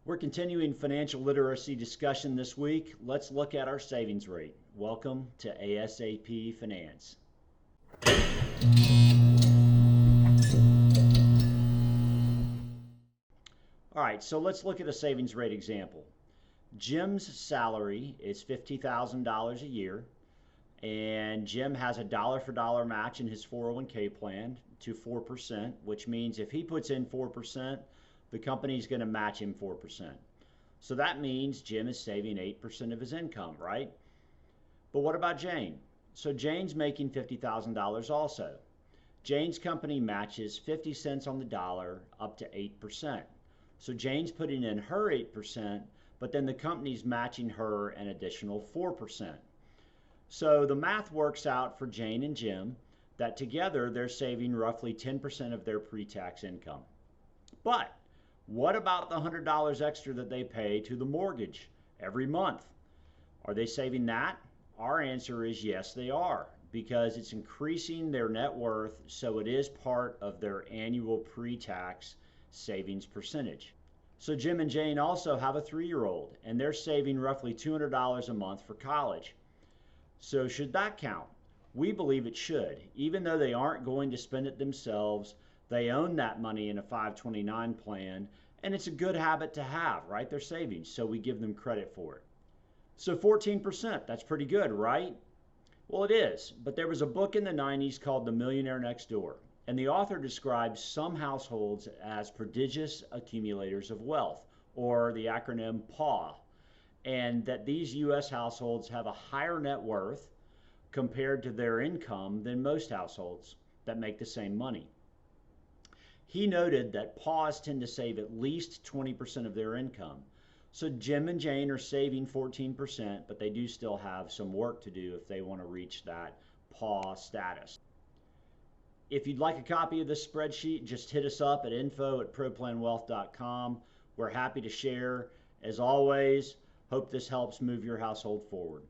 We're continuing financial literacy discussion this week. Let's look at our savings rate. Welcome to ASAP Finance. All right, so let's look at a savings rate example. Jim's salary is $50,000 a year, and Jim has a dollar for dollar match in his 401k plan to 4%, which means if he puts in 4%, the company's going to match him 4%. So that means Jim is saving 8% of his income, right? But what about Jane? So Jane's making $50,000 also. Jane's company matches 50 cents on the dollar up to 8%. So Jane's putting in her 8%, but then the company's matching her an additional 4%. So the math works out for Jane and Jim that together they're saving roughly 10% of their pre-tax income. But what about the $100 extra that they pay to the mortgage every month? Are they saving that? Our answer is yes, they are, because it's increasing their net worth, so it is part of their annual pre-tax savings percentage. So Jim and Jane also have a 3-year-old, and they're saving roughly $200 a month for college. So should that count? We believe it should. Even though they aren't going to spend it themselves, they own that money in a 529 plan, and it's a good habit to have, right? They're savings, so we give them credit for it. So 14%, that's pretty good, right? Well, it is, but there was a book in the 90s called The Millionaire Next Door, and the author describes some households as prodigious accumulators of wealth, or the acronym PAW, and that these U.S. households have a higher net worth compared to their income than most households that make the same money. He noted that PAWs tend to save at least 20% of their income. So Jim and Jane are saving 14%, but they do still have some work to do if they want to reach that PAW status. If you'd like a copy of this spreadsheet, just hit us up at info@proplanwealth.com. We're happy to share. As always, hope this helps move your household forward.